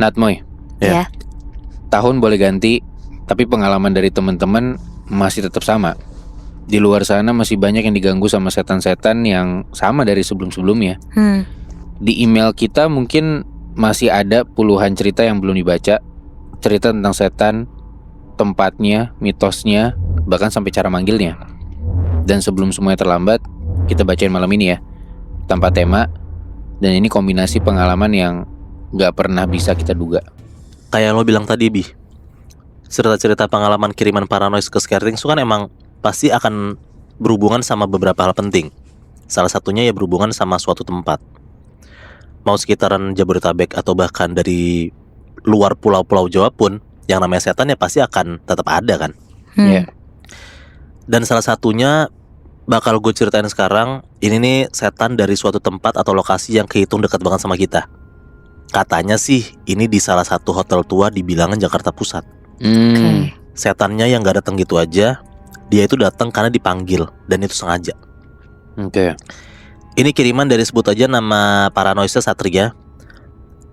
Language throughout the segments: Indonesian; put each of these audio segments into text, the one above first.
Natmoy, Ya. tahun boleh ganti, tapi pengalaman dari teman-teman masih tetap sama. Di luar sana masih banyak yang diganggu sama setan-setan yang sama dari sebelum-sebelumnya. Di email kita mungkin masih ada puluhan cerita yang belum dibaca. Cerita tentang setan, tempatnya, mitosnya, bahkan sampai cara manggilnya. Dan sebelum semuanya terlambat, kita bacain malam ini ya, tanpa tema. Dan ini kombinasi pengalaman yang gak pernah bisa kita duga. Kayak lo bilang tadi, Bi, cerita-cerita pengalaman kiriman Paranoid ke Scaring itu kan emang pasti akan berhubungan sama beberapa hal penting. Salah satunya ya berhubungan sama suatu tempat. Mau sekitaran Jabodetabek atau bahkan dari luar pulau-pulau Jawa pun, yang namanya setan ya pasti akan tetap ada kan. Ya. Dan salah satunya bakal gue ceritain sekarang. Ini nih setan dari suatu tempat atau lokasi yang kehitung dekat banget sama kita. Katanya sih ini di salah satu hotel tua di Bilangan, Jakarta Pusat. Setannya yang gak datang gitu aja. Dia itu datang karena dipanggil, dan itu sengaja. Oke. Ini kiriman dari sebut aja nama Paranoidnya Satria.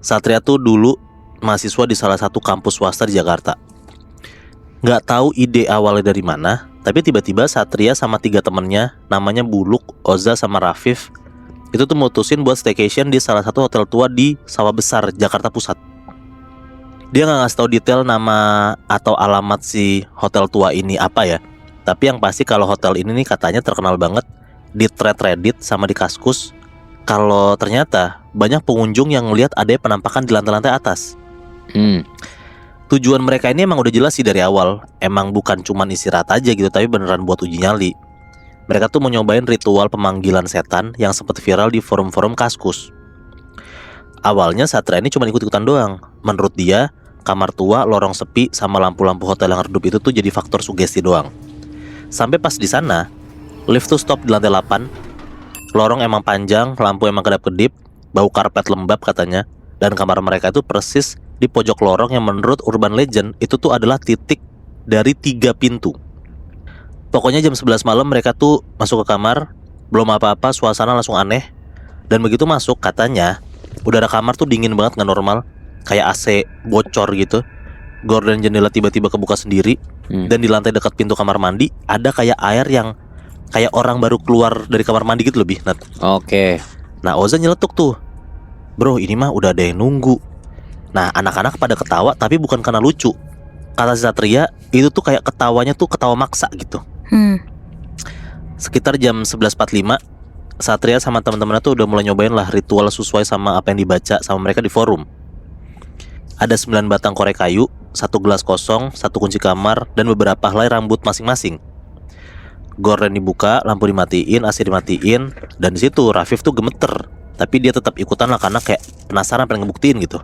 Satria tuh dulu mahasiswa di salah satu kampus swasta di Jakarta. Gak tahu ide awalnya dari mana, tapi tiba-tiba Satria sama 3 temennya, namanya Buluk, Oza, sama Rafif, itu tuh mutusin buat staycation di salah satu hotel tua di Sawah Besar, Jakarta Pusat. Dia gak ngasih tahu detail nama atau alamat si hotel tua ini apa ya. Tapi yang pasti kalau hotel ini nih katanya terkenal banget di thread Reddit sama di Kaskus. Kalau ternyata banyak pengunjung yang ngelihat ada penampakan di lantai-lantai atas. Tujuan mereka ini emang udah jelas sih dari awal. Emang bukan cuman istirahat aja gitu, tapi beneran buat uji nyali. Mereka tuh mau nyobain ritual pemanggilan setan yang sempat viral di forum-forum Kaskus. Awalnya Satria ini cuma ikut-ikutan doang. Menurut dia, kamar tua, lorong sepi, sama lampu-lampu hotel yang redup itu tuh jadi faktor sugesti doang. Sampai pas di sana, lift tuh stop di lantai 8. Lorong emang panjang, lampu emang kedap-kedip, bau karpet lembab katanya. Dan kamar mereka itu persis di pojok lorong yang menurut urban legend itu tuh adalah titik dari 3 pintu. Pokoknya jam 11 malam mereka tuh masuk ke kamar, belum apa-apa suasana langsung aneh. Dan begitu masuk katanya udara kamar tuh dingin banget, gak normal. Kayak AC bocor gitu. Gorden jendela tiba-tiba kebuka sendiri. Dan di lantai dekat pintu kamar mandi ada kayak air yang kayak orang baru keluar dari kamar mandi gitu lebih, Nat. Oke. Nah Oza nyeletuk tuh, bro ini mah udah ada yang nunggu. Nah anak-anak pada ketawa tapi bukan karena lucu. Kata si Satria itu tuh kayak ketawanya tuh ketawa maksa gitu. Sekitar jam 11.45 Satria sama teman-temannya tuh udah mulai nyobain lah ritual sesuai sama apa yang dibaca sama mereka di forum. Ada 9 batang korek kayu, 1 gelas kosong, 1 kunci kamar, dan beberapa helai rambut masing-masing. Gorden dibuka, lampu dimatiin, AC dimatiin, dan di situ Rafif tuh gemeter. Tapi dia tetap ikutan lah karena kayak penasaran pengen ngebuktiin gitu.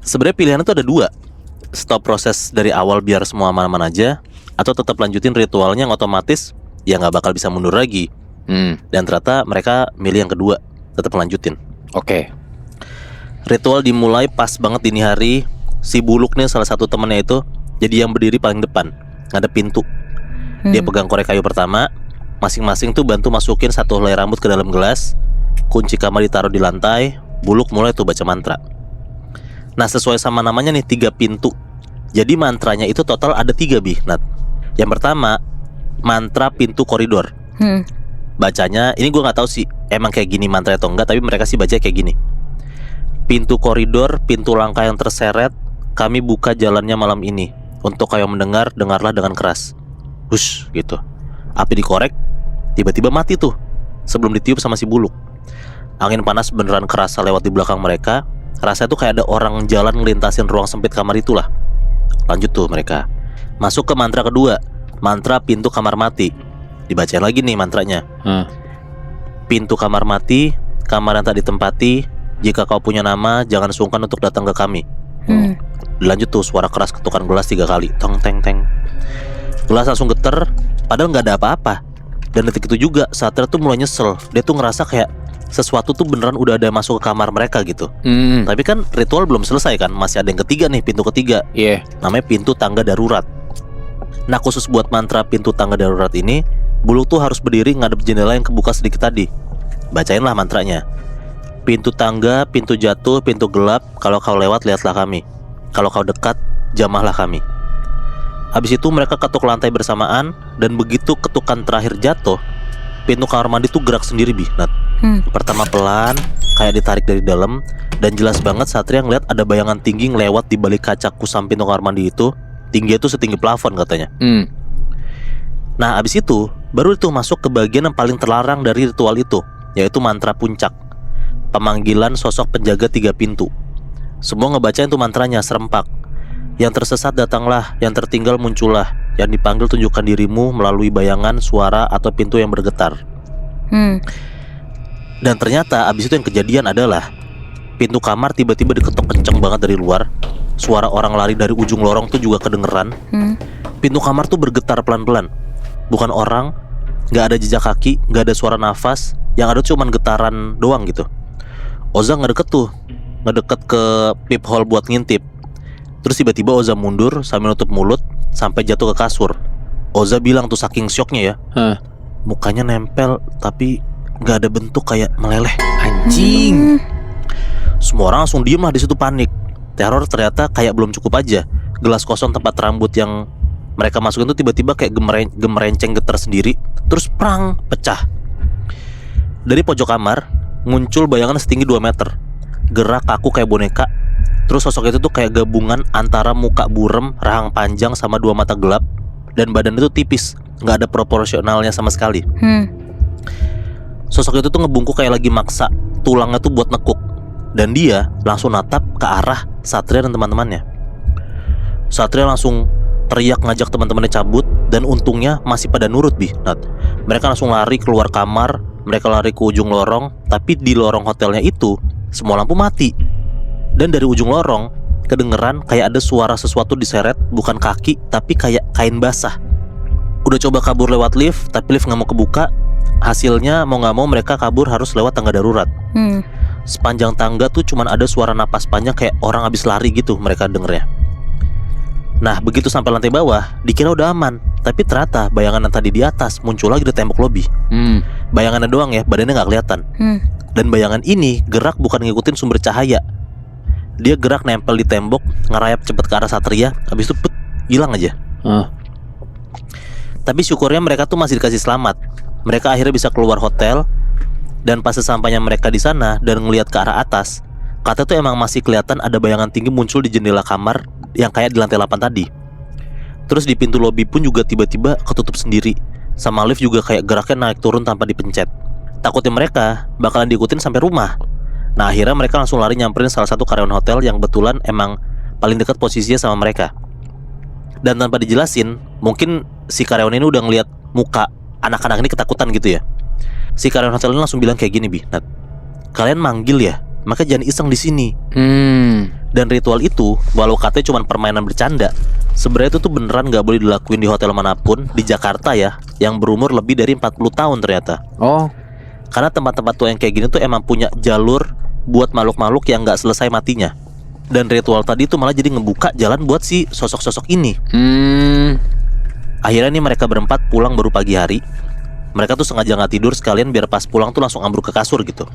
Sebenarnya pilihannya tuh ada 2. Stop proses dari awal biar semua aman-aman aja, atau tetap lanjutin ritualnya yang otomatis ya nggak bakal bisa mundur lagi. Dan ternyata mereka milih yang kedua, tetap lanjutin. Oke. Ritual dimulai pas banget dini hari. Si Buluk nih salah satu temennya itu jadi yang berdiri paling depan, ngadep pintu. Dia pegang korek kayu pertama. Masing-masing tuh bantu masukin 1 helai rambut ke dalam gelas. Kunci kamar ditaruh di lantai. Buluk mulai tuh baca mantra. Nah sesuai sama namanya nih 3 pintu. Jadi mantranya itu total ada 3 Bi, Nat. Yang pertama mantra pintu koridor. Bacanya ini gue gak tahu sih emang kayak gini mantra atau enggak, tapi mereka sih baca kayak gini. Pintu koridor, pintu langkah yang terseret, kami buka jalannya malam ini. Untuk kau yang mendengar, dengarlah dengan keras. Hush gitu. Api dikorek, tiba-tiba mati tuh sebelum ditiup sama si Buluk. Angin panas beneran kerasa lewat di belakang mereka. Rasanya tuh kayak ada orang jalan ngelintasin ruang sempit kamar itulah. Lanjut tuh mereka masuk ke mantra kedua, mantra pintu kamar mati. Dibacain lagi nih mantranya. Pintu kamar mati, kamar yang tak ditempati. Jika kau punya nama, jangan sungkan untuk datang ke kami. Dilanjut tuh suara keras ketukan gelas 3 kali. Tong teng teng. Gelas langsung geter, padahal gak ada apa-apa. Dan detik itu juga Satria tuh mulai nyesel. Dia tuh ngerasa kayak sesuatu tuh beneran udah ada masuk ke kamar mereka gitu. Tapi kan ritual belum selesai kan. Masih ada yang ketiga nih, pintu ketiga. Namanya pintu tangga darurat. Nah khusus buat mantra pintu tangga darurat ini, Buluk tuh harus berdiri ngadep jendela yang kebuka sedikit tadi. Bacainlah mantranya. Pintu tangga, pintu jatuh, pintu gelap, kalau kau lewat lihatlah kami. Kalau kau dekat, jamahlah kami. Habis itu mereka ketuk lantai bersamaan. Dan begitu ketukan terakhir jatuh, pintu kamar mandi tuh gerak sendiri, Nat. Pertama pelan, kayak ditarik dari dalam. Dan jelas banget Satria ngeliat ada bayangan tinggi ngelewat di balik kaca kusam pintu kamar mandi itu. Tingginya tuh setinggi plafon katanya. Nah abis itu baru itu masuk ke bagian yang paling terlarang dari ritual itu, yaitu mantra puncak, pemanggilan sosok penjaga 3 pintu. Semua ngebacain tuh mantranya serempak. Yang tersesat datanglah, yang tertinggal muncullah, yang dipanggil tunjukkan dirimu melalui bayangan, suara, atau pintu yang bergetar. Dan ternyata abis itu yang kejadian adalah pintu kamar tiba-tiba diketok kenceng banget dari luar. Suara orang lari dari ujung lorong tuh juga kedengeran. Pintu kamar tuh bergetar pelan-pelan. Bukan orang, gak ada jejak kaki, gak ada suara nafas. Yang ada cuman getaran doang gitu. Oza ngedeket ke peephole buat ngintip. Terus tiba-tiba Oza mundur sambil nutup mulut sampai jatuh ke kasur. Oza bilang tuh saking syoknya ya, mukanya nempel tapi gak ada bentuk, kayak meleleh. Anjing. Semua orang langsung diem lah di situ, panik. Teror ternyata kayak belum cukup aja. Gelas kosong tempat rambut yang mereka masukin tuh tiba-tiba kayak gemerenceng getar sendiri. Terus prang, pecah. Dari pojok kamar muncul bayangan setinggi 2 meter. Gerak kaku kayak boneka. Terus sosok itu tuh kayak gabungan antara muka burem, rahang panjang, sama 2 mata gelap. Dan badan itu tipis, gak ada proporsionalnya sama sekali. Sosok itu tuh ngebungkuk kayak lagi maksa tulangnya tuh buat nekuk. Dan dia langsung natap ke arah Satria dan teman-temannya. Satria langsung teriak ngajak teman-temannya cabut. Dan untungnya masih pada nurut, Nat. Mereka langsung lari keluar kamar. Mereka lari ke ujung lorong. Tapi di lorong hotelnya itu semua lampu mati. Dan dari ujung lorong kedengeran kayak ada suara sesuatu diseret. Bukan kaki, tapi kayak kain basah. Udah coba kabur lewat lift, tapi lift gak mau kebuka. Hasilnya mau gak mau mereka kabur harus lewat tangga darurat. Sepanjang tangga tuh cuman ada suara napas panjang kayak orang habis lari gitu mereka dengernya. Nah begitu sampai lantai bawah, dikira udah aman. Tapi ternyata bayangan yang tadi di atas muncul lagi di tembok lobi. Bayangannya doang ya, badannya gak kelihatan. Dan bayangan ini gerak bukan ngikutin sumber cahaya. Dia gerak nempel di tembok, ngerayap cepet ke arah Satria. Habis itu hilang aja. Tapi syukurnya mereka tuh masih dikasih selamat. Mereka akhirnya bisa keluar hotel. Dan pas sesampainya mereka di sana dan ngelihat ke arah atas, kata tuh emang masih kelihatan ada bayangan tinggi muncul di jendela kamar yang kayak di lantai 8 tadi. Terus di pintu lobi pun juga tiba-tiba ketutup sendiri. Sama lift juga kayak geraknya naik turun tanpa dipencet. Takutnya mereka bakalan diikutin sampai rumah. Nah akhirnya mereka langsung lari nyamperin salah satu karyawan hotel yang betulan emang paling dekat posisinya sama mereka. Dan tanpa dijelasin, mungkin si karyawan ini udah ngeliat muka anak-anak ini ketakutan gitu ya. Si karyawan hotel ini langsung bilang kayak gini, Nat. Kalian manggil ya, maka jangan iseng di sini. Dan ritual itu, walau katanya cuma permainan bercanda, sebenarnya itu tuh beneran gak boleh dilakuin di hotel manapun di Jakarta ya, yang berumur lebih dari 40 tahun ternyata. Karena tempat-tempat tua yang kayak gini tuh emang punya jalur buat makhluk-makhluk yang gak selesai matinya. Dan ritual tadi tuh malah jadi ngebuka jalan buat si sosok-sosok ini. Akhirnya nih mereka berempat pulang baru pagi hari. Mereka tuh sengaja gak tidur sekalian biar pas pulang tuh langsung ambruk ke kasur gitu.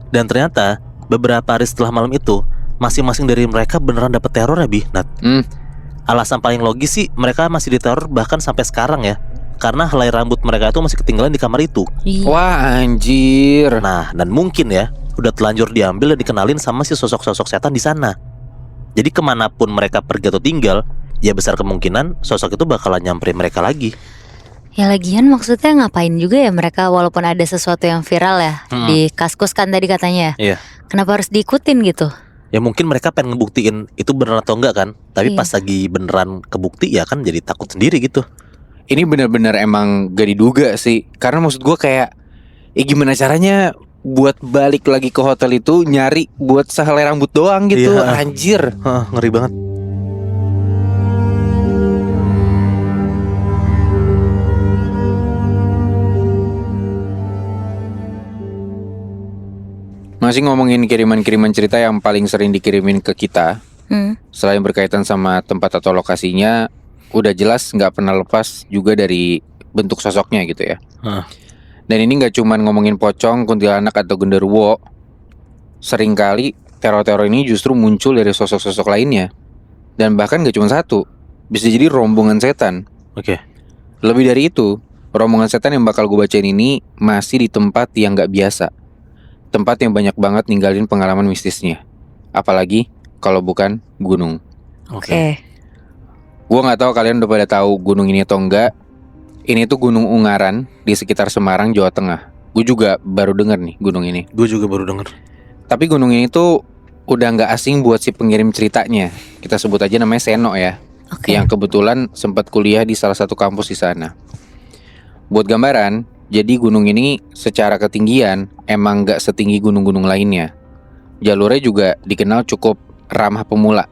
Dan ternyata beberapa hari setelah malam itu, masing-masing dari mereka beneran dapet teror ya, Nat. Alasan paling logis sih mereka masih diteror bahkan sampai sekarang ya. Karena helai rambut mereka itu masih ketinggalan di kamar itu. Wah anjir. Nah dan mungkin ya udah telanjur diambil dan dikenalin sama si sosok-sosok setan di sana. Jadi kemanapun mereka pergi atau tinggal, ya besar kemungkinan sosok itu bakalan nyamperin mereka lagi. Ya lagian maksudnya ngapain juga ya mereka walaupun ada sesuatu yang viral ya di Kaskus kan tadi katanya. Iya. Kenapa harus diikutin gitu? Ya mungkin mereka pengen ngebuktiin itu beneran atau enggak kan. Tapi pas lagi beneran kebukti ya kan jadi takut sendiri gitu. Ini benar-benar emang gak diduga sih. Karena maksud gue kayak gimana caranya buat balik lagi ke hotel itu nyari buat sehelai rambut doang gitu. Anjir. Ngeri banget. Masih ngomongin kiriman-kiriman cerita yang paling sering dikirimin ke kita, selain berkaitan sama tempat atau lokasinya, udah jelas gak pernah lepas juga dari bentuk sosoknya gitu ya. Dan ini gak cuman ngomongin pocong, kuntilanak atau genderuwo. Seringkali teror-teror ini justru muncul dari sosok-sosok lainnya. Dan bahkan gak cuma satu, bisa jadi rombongan setan. Oke. Lebih dari itu, rombongan setan yang bakal gue bacain ini masih di tempat yang gak biasa. Tempat yang banyak banget ninggalin pengalaman mistisnya. Apalagi kalau bukan gunung. Oke. Gue gak tahu kalian udah pada tahu gunung ini atau enggak. Ini tuh Gunung Ungaran di sekitar Semarang, Jawa Tengah. Gue juga baru denger nih gunung ini. Gue juga baru denger. Tapi gunung ini tuh udah gak asing buat si pengirim ceritanya. Kita sebut aja namanya Seno ya. Yang kebetulan sempat kuliah di salah satu kampus di sana. Buat gambaran, jadi gunung ini secara ketinggian emang gak setinggi gunung-gunung lainnya. Jalurnya juga dikenal cukup ramah pemula.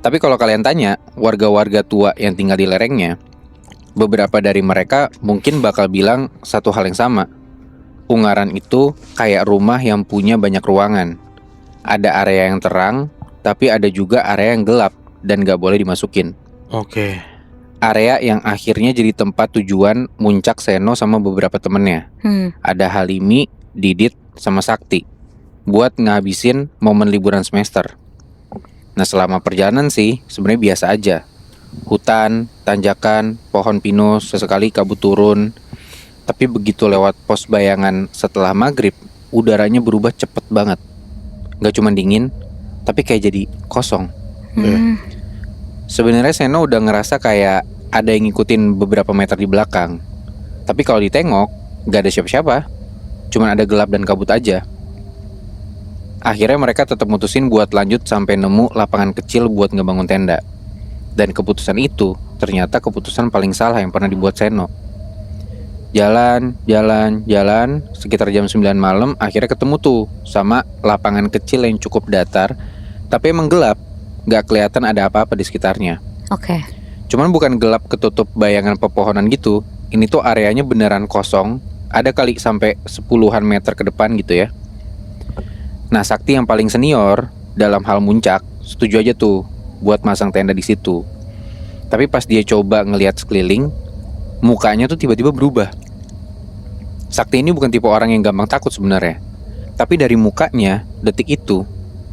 Tapi kalau kalian tanya warga-warga tua yang tinggal di lerengnya, beberapa dari mereka mungkin bakal bilang satu hal yang sama. Ungaran itu kayak rumah yang punya banyak ruangan. Ada area yang terang, tapi ada juga area yang gelap dan gak boleh dimasukin. Oke. Area yang akhirnya jadi tempat tujuan muncak Seno sama beberapa temennya. Ada Halimi, Didit, sama Sakti buat ngabisin momen liburan semester. Nah selama perjalanan sih sebenarnya biasa aja. Hutan, tanjakan, pohon pinus, sesekali kabut turun. Tapi begitu lewat pos bayangan setelah maghrib, udaranya berubah cepet banget. Gak cuma dingin, tapi kayak jadi kosong. Sebenarnya Seno udah ngerasa kayak ada yang ngikutin beberapa meter di belakang. Tapi kalau ditengok, gak ada siapa-siapa. Cuman ada gelap dan kabut aja. Akhirnya mereka tetap mutusin buat lanjut sampai nemu lapangan kecil buat ngebangun tenda. Dan keputusan itu ternyata keputusan paling salah yang pernah dibuat Seno. Jalan, sekitar jam 9 malam akhirnya ketemu tuh sama lapangan kecil yang cukup datar, tapi emang gelap, gak kelihatan ada apa-apa di sekitarnya. Cuman bukan gelap ketutup bayangan pepohonan gitu, ini tuh areanya beneran kosong, ada kali sampai 10-an meter ke depan gitu ya. Nah Sakti yang paling senior dalam hal muncak setuju aja tuh buat masang tenda di situ. Tapi pas dia coba ngelihat sekeliling, mukanya tuh tiba-tiba berubah. Sakti ini bukan tipe orang yang gampang takut sebenarnya. Tapi dari mukanya detik itu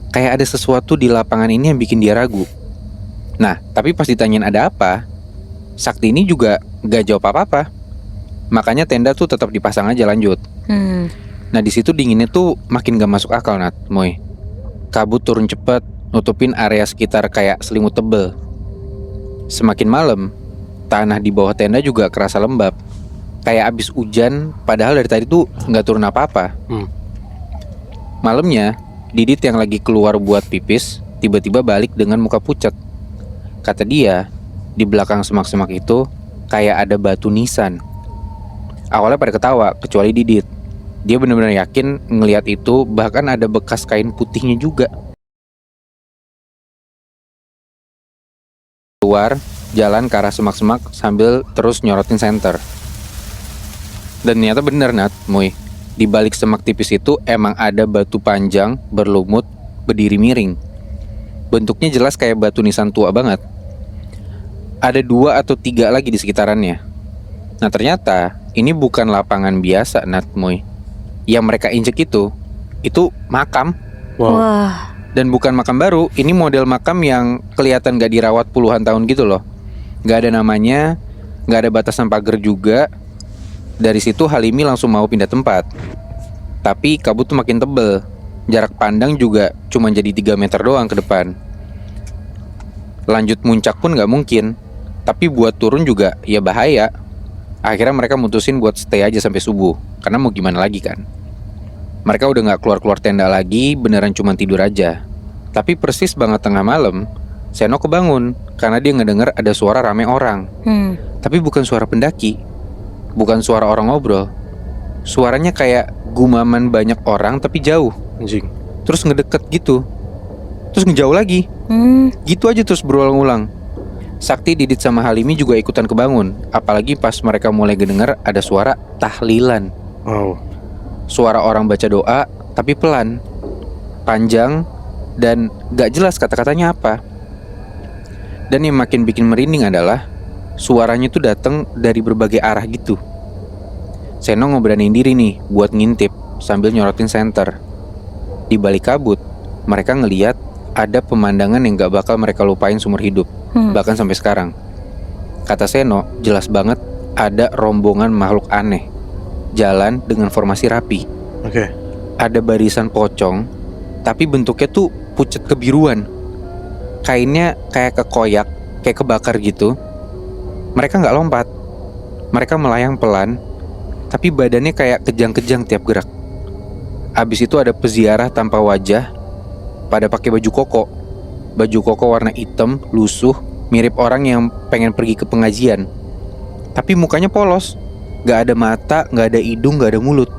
kayak ada sesuatu di lapangan ini yang bikin dia ragu. Nah tapi pas ditanyain ada apa, Sakti ini juga gak jawab apa-apa. Makanya tenda tuh tetap dipasang aja lanjut. Nah di situ dinginnya tuh makin gak masuk akal Nat, Moy. Kabut turun cepet, nutupin area sekitar kayak selimut tebel. Semakin malam, tanah di bawah tenda juga kerasa lembab, kayak abis hujan, padahal dari tadi tuh gak turun apa-apa. Malamnya, Didit yang lagi keluar buat pipis tiba-tiba balik dengan muka pucat. Kata dia, di belakang semak-semak itu kayak ada batu nisan. Awalnya pada ketawa, kecuali Didit. Dia benar-benar yakin ngelihat itu, bahkan ada bekas kain putihnya juga. Keluar, jalan ke arah semak-semak sambil terus nyorotin senter. Dan ternyata bener Nat, Moy. Di balik semak tipis itu emang ada batu panjang, berlumut, berdiri miring. Bentuknya jelas kayak batu nisan tua banget. Ada 2 atau 3 lagi di sekitarannya. Nah ternyata ini bukan lapangan biasa Nat, Moy. Yang mereka injek itu makam. Wah. Dan bukan makam baru, ini model makam yang kelihatan gak dirawat puluhan tahun gitu loh. Gak ada namanya, gak ada batasan pagar juga. Dari situ Halimi langsung mau pindah tempat. Tapi kabut tuh makin tebel. Jarak pandang juga cuma jadi 3 meter doang ke depan. Lanjut muncak pun gak mungkin. Tapi buat turun juga ya bahaya. Akhirnya mereka mutusin buat stay aja sampai subuh. Karena mau gimana lagi kan. Mereka udah gak keluar-keluar tenda lagi, beneran cuma tidur aja. Tapi persis banget tengah malam, Seno kebangun karena dia ngedenger ada suara rame orang. Tapi bukan suara pendaki, bukan suara orang ngobrol. Suaranya kayak gumaman banyak orang tapi jauh. Anjing. Terus ngedeket gitu, terus ngejauh lagi. Gitu aja terus berulang-ulang. Sakti, Didit sama Halimi juga ikutan kebangun. Apalagi pas mereka mulai ngedenger ada suara tahlilan. Suara orang baca doa, tapi pelan, panjang, dan gak jelas kata-katanya apa. Dan yang makin bikin merinding adalah suaranya tuh datang dari berbagai arah gitu. Seno ngeberaniin diri nih buat ngintip sambil nyorotin senter. Di balik kabut, mereka ngeliat ada pemandangan yang gak bakal mereka lupain seumur hidup, bahkan sampai sekarang. Kata Seno, jelas banget ada rombongan makhluk aneh jalan dengan formasi rapi. Oke. Ada barisan pocong, tapi bentuknya tuh pucet kebiruan. Kainnya kayak kekoyak, kayak kebakar gitu. Mereka gak lompat, mereka melayang pelan, tapi badannya kayak kejang-kejang tiap gerak. Abis itu ada peziarah tanpa wajah, pada pakai baju koko. Baju koko warna hitam, lusuh, mirip orang yang pengen pergi ke pengajian. Tapi mukanya polos, gak ada mata, gak ada hidung, gak ada mulut.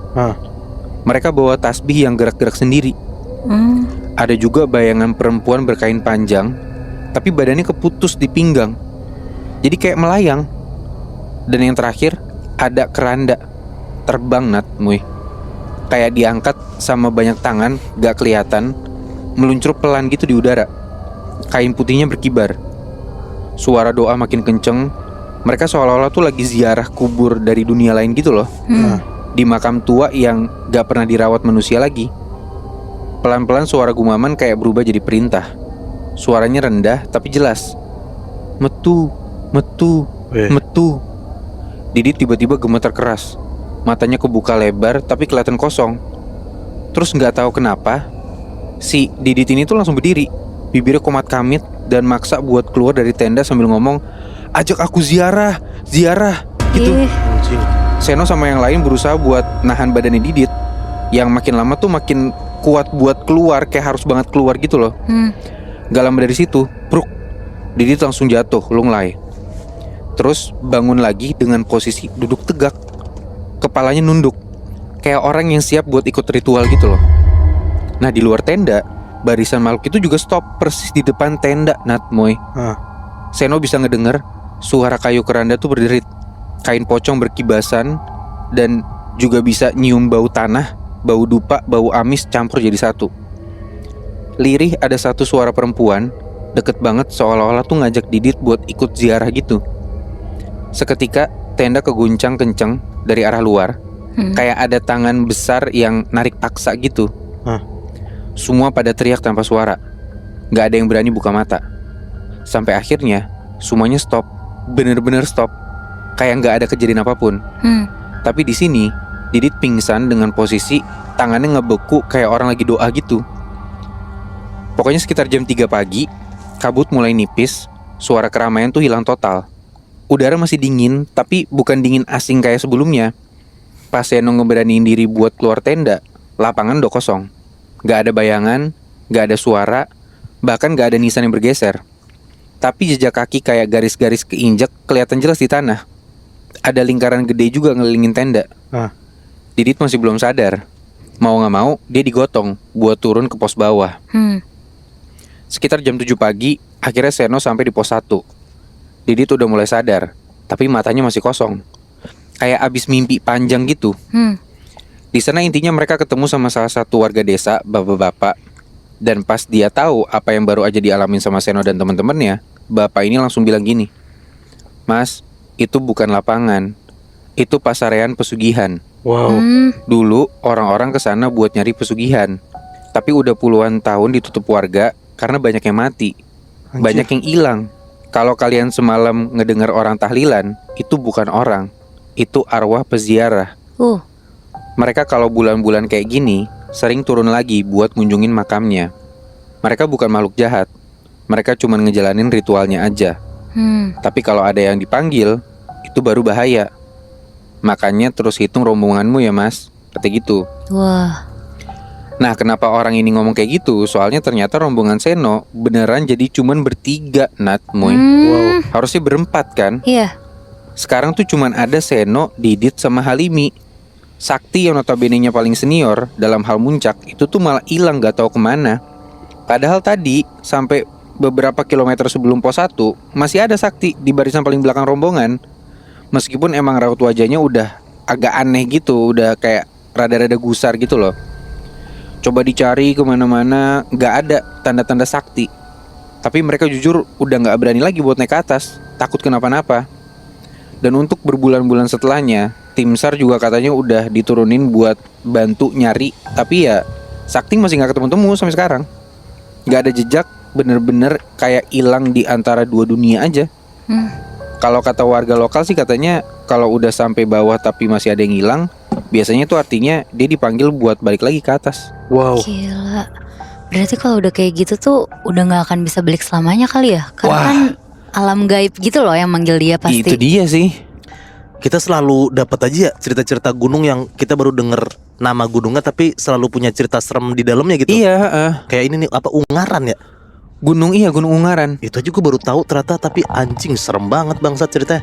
Mereka bawa tasbih yang gerak-gerak sendiri. Ada juga bayangan perempuan berkain panjang, tapi badannya keputus di pinggang, jadi kayak melayang. Dan yang terakhir, ada keranda terbang, Nat, Muy. Kayak diangkat sama banyak tangan, gak kelihatan, meluncur pelan gitu di udara. Kain putihnya berkibar. Suara doa makin kenceng. Mereka seolah-olah tuh lagi ziarah kubur dari dunia lain gitu loh. Di makam tua yang gak pernah dirawat manusia lagi. Pelan-pelan suara gumaman kayak berubah jadi perintah. Suaranya rendah tapi jelas. Metu, metu, metu. Didit tiba-tiba gemetar keras. Matanya kebuka lebar tapi kelihatan kosong. Terus gak tahu kenapa si Didit ini tuh langsung berdiri, bibirnya komat kamit, dan maksa buat keluar dari tenda sambil ngomong, "Ajak aku ziarah, ziarah," gitu. Seno sama yang lain berusaha buat nahan badannya Didit, yang makin lama tuh makin kuat buat keluar, kayak harus banget keluar gitu loh. Gak lama dari situ, bruk, Didit langsung jatuh, lunglai. Terus bangun lagi dengan posisi duduk tegak, kepalanya nunduk, kayak orang yang siap buat ikut ritual gitu loh. Nah di luar tenda, barisan makhluk itu juga stop persis di depan tenda, Natmoy. Seno bisa ngedenger suara kayu keranda tuh berderit, kain pocong berkibasan, dan juga bisa nyium bau tanah, bau dupa, bau amis campur jadi satu. Lirih ada satu suara perempuan, deket banget, seolah-olah tuh ngajak Didit buat ikut ziarah gitu. Seketika tenda keguncang kenceng dari arah luar, kayak ada tangan besar yang narik paksa gitu. Semua pada teriak tanpa suara, gak ada yang berani buka mata. Sampai akhirnya semuanya stop, bener-bener stop, kayak gak ada kejadian apapun. Tapi di sini Didit pingsan dengan posisi tangannya ngebeku kayak orang lagi doa gitu. Pokoknya sekitar jam 3 pagi, kabut mulai nipis, suara keramaian tuh hilang total. Udara masih dingin, tapi bukan dingin asing kayak sebelumnya. Pas Seno ngeberaniin diri buat keluar tenda, lapangan udah kosong. Gak ada bayangan, gak ada suara, bahkan gak ada nisan yang bergeser. Tapi jejak kaki kayak garis-garis keinjak kelihatan jelas di tanah. Ada lingkaran gede juga ngelilingin tenda. Didit masih belum sadar. Mau gak mau, dia digotong buat turun ke pos bawah. Sekitar jam 7 pagi, akhirnya Seno sampai di pos 1. Didit udah mulai sadar, tapi matanya masih kosong, kayak abis mimpi panjang gitu. Di sana intinya mereka ketemu sama salah satu warga desa, bapak-bapak. Dan pas dia tahu apa yang baru aja dialamin sama Seno dan teman-temannya, bapak ini langsung bilang gini, "Mas, itu bukan lapangan, itu pasarean pesugihan." Dulu orang-orang kesana buat nyari pesugihan, tapi udah puluhan tahun ditutup warga karena banyak yang mati, banyak yang hilang. Kalau kalian semalam ngedengar orang tahlilan, itu bukan orang, itu arwah peziarah. Mereka kalau bulan-bulan kayak gini sering turun lagi buat ngunjungin makamnya. Mereka bukan makhluk jahat, mereka cuma ngejalanin ritualnya aja. Tapi kalau ada yang dipanggil, itu baru bahaya. Makanya terus hitung rombonganmu ya mas, kata gitu. Nah kenapa orang ini ngomong kayak gitu? Soalnya ternyata rombongan Seno beneran jadi cuman bertiga, Natmoy. Harusnya berempat kan? Iya. Sekarang tuh cuman ada Seno, Didit, sama Halimi. Sakti yang notabene-nya paling senior dalam hal muncak itu tuh malah hilang gak tahu kemana. Padahal tadi sampai beberapa kilometer sebelum pos 1 masih ada Sakti di barisan paling belakang rombongan. Meskipun emang raut wajahnya udah agak aneh gitu, udah kayak rada-rada gusar gitu loh. Coba dicari kemana-mana, gak ada tanda-tanda Sakti. Tapi mereka jujur udah gak berani lagi buat naik ke atas, takut kenapa-napa. Dan untuk berbulan-bulan setelahnya, tim SAR juga katanya udah diturunin buat bantu nyari. Tapi ya Sakti masih gak ketemu-temu sampai sekarang. Gak ada jejak, bener-bener kayak hilang di antara dua dunia aja. Kalau kata warga lokal sih katanya kalau udah sampai bawah tapi masih ada yang hilang, biasanya tuh artinya dia dipanggil buat balik lagi ke atas. Wow. Gila. Berarti kalau udah kayak gitu tuh udah gak akan bisa balik selamanya kali ya. Karena Wah. kan alam gaib gitu loh yang manggil dia pasti. Itu dia sih. Kita selalu dapat aja ya cerita-cerita gunung yang kita baru denger nama gunungnya tapi selalu punya cerita serem di dalamnya gitu. Iya, Kayak ini nih apa Ungaran ya? Gunung Ungaran. Itu aja gue baru tahu ternyata, tapi anjing serem banget bangsat ceritanya.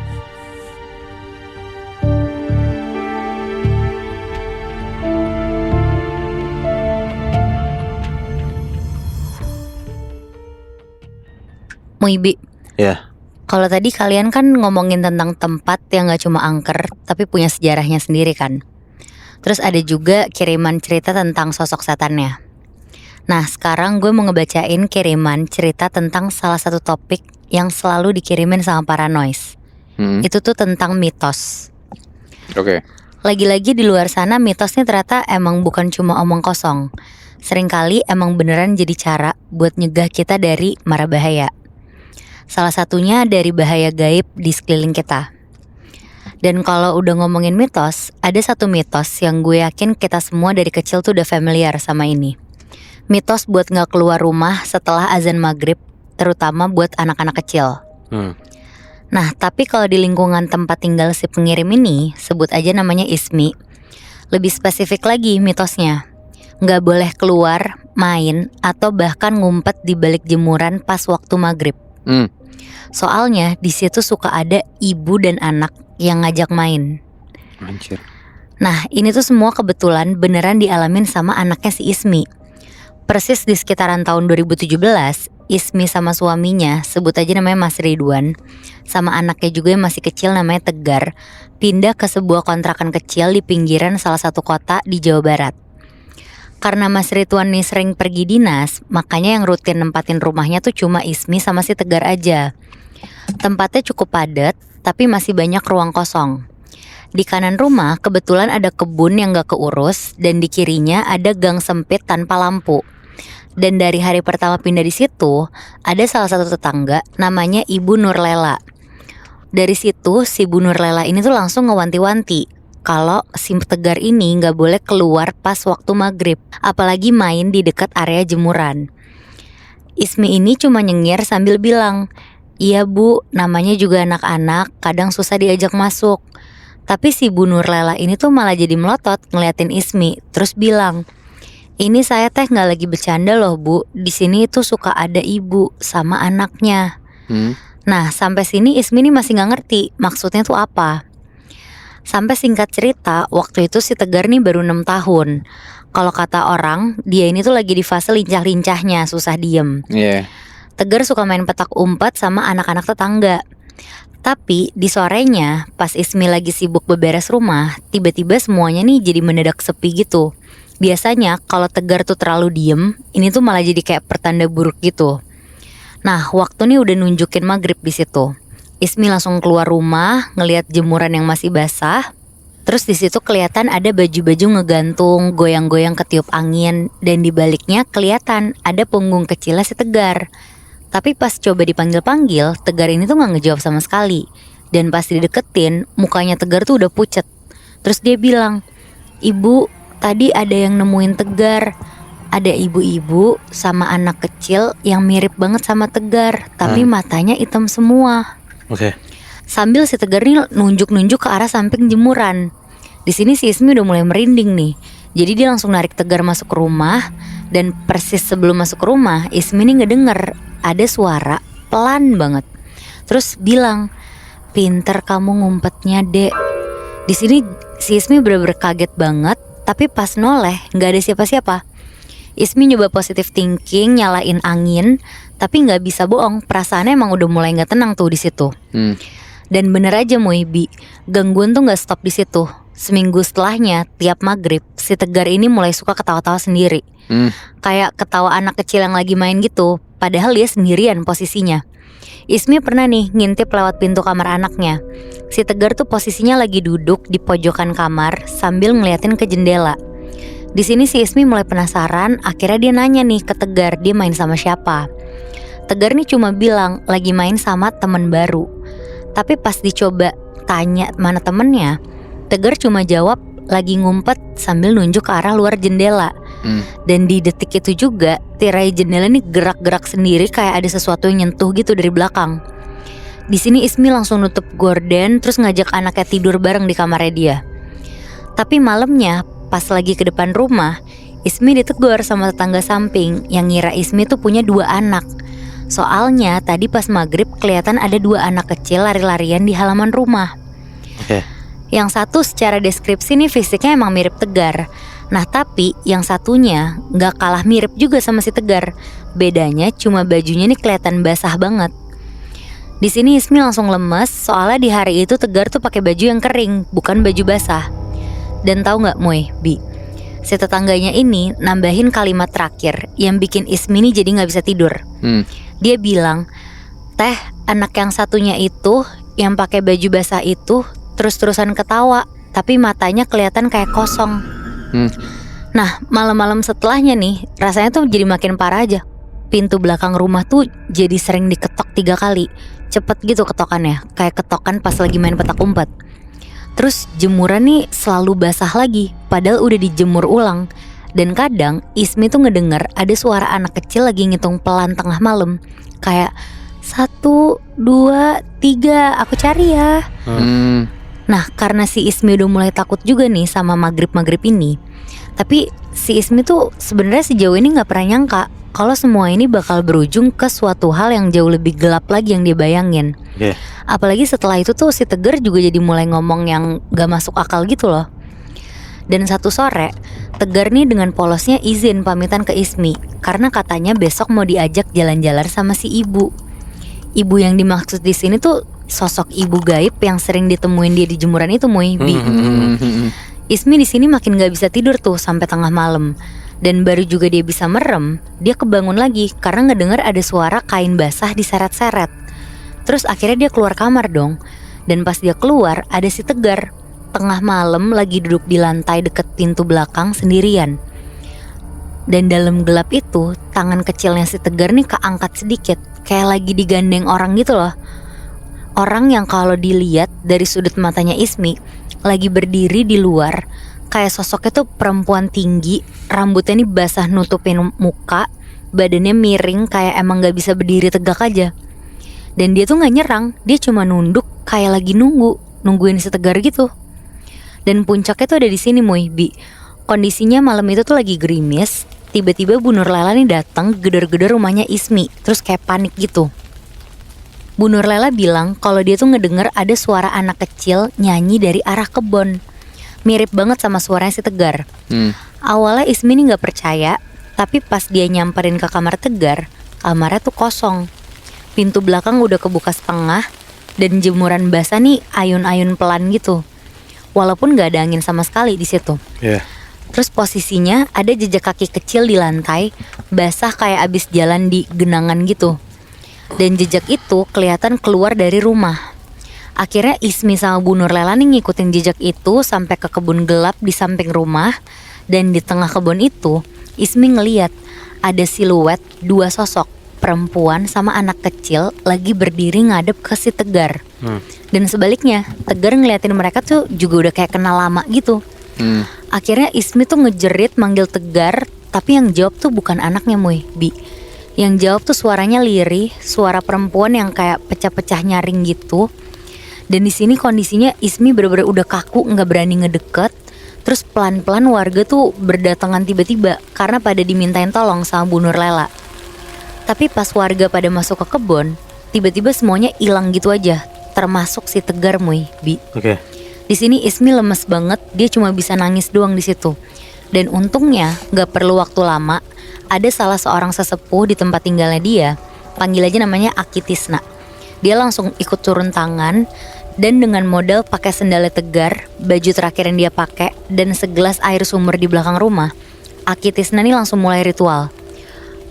Muibi. Ya. Kalau tadi kalian kan ngomongin tentang tempat yang gak cuma angker tapi punya sejarahnya sendiri kan. Terus ada juga kiriman cerita tentang sosok setannya. Nah sekarang gue mau ngebacain kiriman cerita tentang salah satu topik yang selalu dikirimin sama Paranoise. Itu tuh tentang mitos. Oke. Lagi-lagi di luar sana mitosnya ternyata emang bukan cuma omong kosong. Seringkali emang beneran jadi cara buat nyegah kita dari mara bahaya. Salah satunya dari bahaya gaib di sekeliling kita. Dan kalau udah ngomongin mitos, ada satu mitos yang gue yakin kita semua dari kecil tuh udah familiar sama ini. Mitos buat gak keluar rumah setelah azan maghrib, terutama buat anak-anak kecil. Nah tapi kalau di lingkungan tempat tinggal si pengirim ini, sebut aja namanya Ismi. Lebih spesifik lagi mitosnya, gak boleh keluar, main, atau bahkan ngumpet di balik jemuran pas waktu maghrib. Soalnya di situ suka ada ibu dan anak yang ngajak main. Anjir. Nah ini tuh semua kebetulan beneran dialamin sama anaknya si Ismi. Persis di sekitaran tahun 2017, Ismi sama suaminya, sebut aja namanya Mas Ridwan, sama anaknya juga yang masih kecil namanya Tegar, pindah ke sebuah kontrakan kecil di pinggiran salah satu kota di Jawa Barat. Karena Mas Ridwan nih sering pergi dinas, makanya yang rutin nempatin rumahnya tuh cuma Ismi sama si Tegar aja. Tempatnya cukup padat, tapi masih banyak ruang kosong. Di kanan rumah kebetulan ada kebun yang gak keurus, dan di kirinya ada gang sempit tanpa lampu. Dan dari hari pertama pindah di situ, ada salah satu tetangga namanya Ibu Nurlela. Dari situ si Bu Nurlela ini tuh langsung ngewanti-wanti kalau si Tegar ini gak boleh keluar pas waktu maghrib, apalagi main di dekat area jemuran. Ismi ini cuma nyengir sambil bilang, "Iya bu, namanya juga anak-anak, kadang susah diajak masuk." Tapi si Bu Nurlela ini tuh malah jadi melotot ngeliatin Ismi, terus bilang, "Ini saya teh gak lagi bercanda loh bu, di sini tuh suka ada ibu sama anaknya." Nah sampai sini Ismi ini masih gak ngerti maksudnya tuh apa. Sampai singkat cerita, waktu itu si Tegar nih baru 6 tahun. Kalau kata orang, dia ini tuh lagi di fase lincah-lincahnya, susah diem. Tegar suka main petak umpet sama anak-anak tetangga. Tapi di sorenya, pas Ismi lagi sibuk beberes rumah, tiba-tiba semuanya nih jadi mendadak sepi gitu. Biasanya kalau Tegar tuh terlalu diem, ini tuh malah jadi kayak pertanda buruk gitu. Nah waktu nih udah nunjukin maghrib di situ. Ismi langsung keluar rumah, ngelihat jemuran yang masih basah. Terus di situ kelihatan ada baju-baju ngegantung, goyang-goyang ketiup angin, dan di baliknya kelihatan ada punggung kecilnya si Tegar. Tapi pas coba dipanggil-panggil, Tegar ini tuh gak ngejawab sama sekali. Dan pas dideketin, mukanya Tegar tuh udah pucet. Terus dia bilang, "Ibu, tadi ada yang nemuin Tegar. Ada ibu-ibu sama anak kecil yang mirip banget sama Tegar, tapi matanya hitam semua." Sambil si Tegar nih nunjuk-nunjuk ke arah samping jemuran. Di sini si Ismi udah mulai merinding nih. Jadi dia langsung narik Tegar masuk ke rumah. Dan persis sebelum masuk ke rumah, Ismi nih ngedenger ada suara pelan banget. Terus bilang, "Pinter kamu ngumpetnya dek." Di sini si Ismi bener-bener kaget banget. Tapi pas noleh gak ada siapa-siapa. Ismi nyoba positive thinking, nyalain angin, tapi nggak bisa bohong, perasaannya emang udah mulai nggak tenang tuh di situ. Dan bener aja Muibi, gangguan tuh nggak stop di situ. Seminggu setelahnya, tiap maghrib, si Tegar ini mulai suka ketawa-tawa sendiri. Kayak ketawa anak kecil yang lagi main gitu, padahal dia sendirian posisinya. Ismi pernah nih ngintip lewat pintu kamar anaknya. Si Tegar tuh posisinya lagi duduk di pojokan kamar sambil ngeliatin ke jendela. Di sini si Ismi mulai penasaran, akhirnya dia nanya nih ke Tegar dia main sama siapa. Tegar nih cuma bilang lagi main sama temen baru. Tapi pas dicoba tanya mana temennya, Tegar cuma jawab lagi ngumpet sambil nunjuk ke arah luar jendela. Dan di detik itu juga tirai jendela nih gerak-gerak sendiri kayak ada sesuatu yang nyentuh gitu dari belakang. Di sini Ismi langsung nutup gorden terus ngajak anaknya tidur bareng di kamarnya dia. Tapi malamnya pas lagi ke depan rumah, Ismi ditegur sama tetangga samping yang ngira Ismi tuh punya 2 anak. Soalnya tadi pas maghrib kelihatan ada 2 anak kecil lari-larian di halaman rumah. Yang satu secara deskripsi nih fisiknya emang mirip Tegar. Nah tapi yang satunya gak kalah mirip juga sama si Tegar. Bedanya cuma bajunya nih kelihatan basah banget. Di sini Ismi langsung lemes soalnya di hari itu Tegar tuh pakai baju yang kering, bukan baju basah. Dan tahu nggak Moy, Bi? Si tetangganya ini nambahin kalimat terakhir yang bikin Ismi nih jadi nggak bisa tidur. Dia bilang, "Teh, anak yang satunya itu yang pakai baju basah itu terus-terusan ketawa, tapi matanya kelihatan kayak kosong." Nah, malam-malam setelahnya nih rasanya tuh jadi makin parah aja. Pintu belakang rumah tuh jadi sering diketok 3 kali. Cepet gitu ketokannya, kayak ketokan pas lagi main petak umpet. Terus jemuran nih selalu basah lagi, padahal udah dijemur ulang. Dan kadang Ismi tuh ngedenger ada suara anak kecil lagi ngitung pelan tengah malam, kayak 1, 2, 3, aku cari ya. Nah karena si Ismi udah mulai takut juga nih sama maghrib-maghrib ini. Tapi si Ismi tuh sebenarnya sejauh ini gak pernah nyangka kalau semua ini bakal berujung ke suatu hal yang jauh lebih gelap lagi yang dia bayangin. Apalagi setelah itu tuh si Tegar juga jadi mulai ngomong yang gak masuk akal gitu loh. Dan satu sore Tegar nih dengan polosnya izin pamitan ke Ismi karena katanya besok mau diajak jalan-jalan sama si ibu. Ibu yang dimaksud di sini tuh sosok ibu gaib yang sering ditemuin dia di jemuran itu, Moy. Ismi di sini makin gak bisa tidur tuh sampai tengah malam. Dan baru juga dia bisa merem, dia kebangun lagi karena ngedengar ada suara kain basah diseret-seret. Terus akhirnya dia keluar kamar dong. Dan pas dia keluar ada si Tegar tengah malam lagi duduk di lantai deket pintu belakang sendirian. Dan dalam gelap itu tangan kecilnya si Tegar nih keangkat sedikit, kayak lagi digandeng orang gitu loh. Orang yang kalau dilihat dari sudut matanya Ismi lagi berdiri di luar. Kayak sosoknya tuh perempuan tinggi, rambutnya nih basah nutupin muka, badannya miring kayak emang gak bisa berdiri tegak aja. Dan dia tuh gak nyerang, dia cuma nunduk kayak lagi nungguin si Tegar gitu. Dan puncaknya tuh ada di sini, Moy, Bi. Kondisinya malam itu tuh lagi gerimis. Tiba-tiba Bu Nurlela nih datang gedor-gedor rumahnya Ismi, terus kayak panik gitu. Bu Nurlela bilang kalau dia tuh ngedenger ada suara anak kecil nyanyi dari arah kebon. Mirip banget sama suaranya si Tegar. Awalnya Ismi nih gak percaya, tapi pas dia nyamperin ke kamar Tegar, kamarnya tuh kosong. Pintu belakang udah kebuka setengah, dan jemuran basah nih ayun-ayun pelan gitu. Walaupun gak ada angin sama sekali di situ. Terus posisinya ada jejak kaki kecil di lantai, basah kayak abis jalan di genangan gitu. Dan jejak itu kelihatan keluar dari rumah. Akhirnya Ismi sama Bu Nurlela nih ngikutin jejak itu sampai ke kebun gelap di samping rumah. Dan di tengah kebun itu Ismi ngeliat ada siluet 2 sosok, perempuan sama anak kecil lagi berdiri ngadep ke si Tegar. Dan sebaliknya Tegar ngeliatin mereka tuh juga udah kayak kenal lama gitu. Akhirnya Ismi tuh ngejerit manggil Tegar, tapi yang jawab tuh bukan anaknya, Moy, Bi. Yang jawab tuh suaranya lirih, suara perempuan yang kayak pecah-pecah nyaring gitu. Dan di sini kondisinya Ismi bener-bener udah kaku, nggak berani ngedeket. Terus pelan-pelan warga tuh berdatangan tiba-tiba karena pada dimintain tolong sama Bu Nurlela. Tapi pas warga pada masuk ke kebun, tiba-tiba semuanya hilang gitu aja, termasuk si Tegar, Moy, Bi. Di sini Ismi lemes banget, dia cuma bisa nangis doang di situ. Dan untungnya nggak perlu waktu lama, ada salah seorang sesepuh di tempat tinggalnya dia, panggil aja namanya Aki Tisna. Dia langsung ikut turun tangan. Dan dengan modal pakai sendalnya Tegar, baju terakhir yang dia pakai, dan segelas air sumur di belakang rumah, Aki Tisna nih langsung mulai ritual.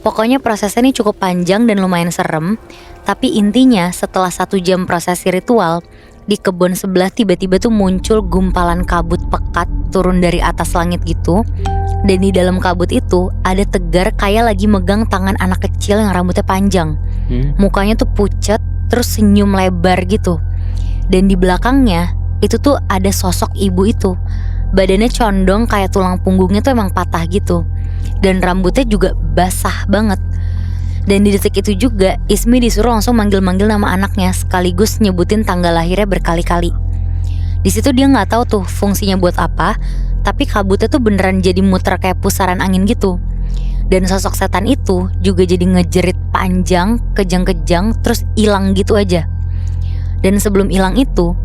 Pokoknya prosesnya nih cukup panjang dan lumayan serem. Tapi intinya setelah 1 jam prosesi ritual, di kebun sebelah tiba-tiba tuh muncul gumpalan kabut pekat turun dari atas langit gitu. Dan di dalam kabut itu ada Tegar kayak lagi megang tangan anak kecil yang rambutnya panjang. Mukanya tuh pucat, terus senyum lebar gitu. Dan di belakangnya itu tuh ada sosok ibu itu. Badannya condong kayak tulang punggungnya tuh emang patah gitu. Dan rambutnya juga basah banget. Dan di detik itu juga Ismi disuruh langsung manggil-manggil nama anaknya, sekaligus nyebutin tanggal lahirnya berkali-kali. Di situ dia nggak tahu tuh fungsinya buat apa, tapi kabutnya tuh beneran jadi muter kayak pusaran angin gitu. Dan sosok setan itu juga jadi ngejerit panjang, kejang-kejang, terus hilang gitu aja. Dan sebelum hilang itu,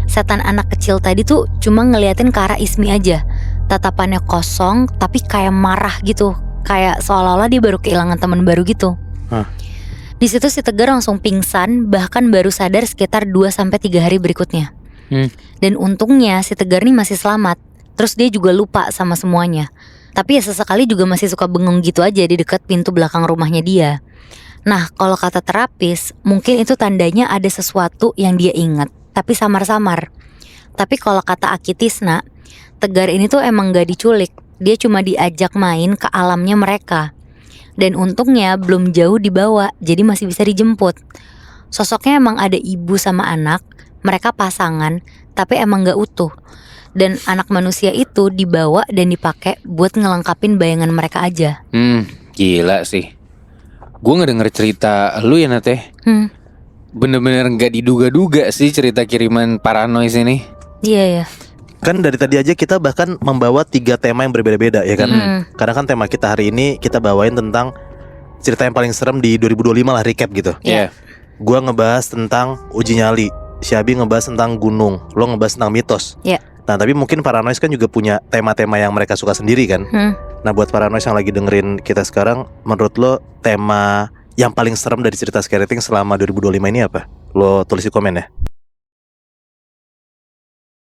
setan anak kecil tadi tuh cuma ngeliatin ke arah Ismi aja. Tatapannya kosong tapi kayak marah gitu, kayak seolah-olah dia baru kehilangan teman baru gitu. Di situ si Tegar langsung pingsan, bahkan baru sadar sekitar 2-3 hari berikutnya. Dan untungnya si Tegar nih masih selamat. Terus dia juga lupa sama semuanya. Tapi ya sesekali juga masih suka bengong gitu aja di dekat pintu belakang rumahnya dia. Nah, kalau kata terapis, mungkin itu tandanya ada sesuatu yang dia ingat, tapi samar-samar. Tapi kalau kata Aki Tisna, Tegar ini tuh emang gak diculik. Dia cuma diajak main ke alamnya mereka. Dan untungnya belum jauh dibawa, jadi masih bisa dijemput. Sosoknya emang ada ibu sama anak. Mereka pasangan, tapi emang gak utuh. Dan anak manusia itu dibawa dan dipakai buat ngelengkapin bayangan mereka aja. Gila sih. Gue ngedenger cerita lu ya Nate. Bener-bener gak diduga-duga sih cerita kiriman Paranoid ini. Iya ya. Kan dari tadi aja kita bahkan membawa 3 tema yang berbeda-beda ya kan. Karena kan tema kita hari ini kita bawain tentang cerita yang paling serem di 2025 lah, recap gitu. Iya. Gua ngebahas tentang uji nyali, si Abi ngebahas tentang gunung, lo ngebahas tentang mitos. Iya. Nah tapi mungkin Paranoid kan juga punya tema-tema yang mereka suka sendiri kan. Nah buat Paranoid yang lagi dengerin kita sekarang, menurut lo tema yang paling serem dari cerita Scary Thing selama 2025 ini apa? Lo tulis di komen ya.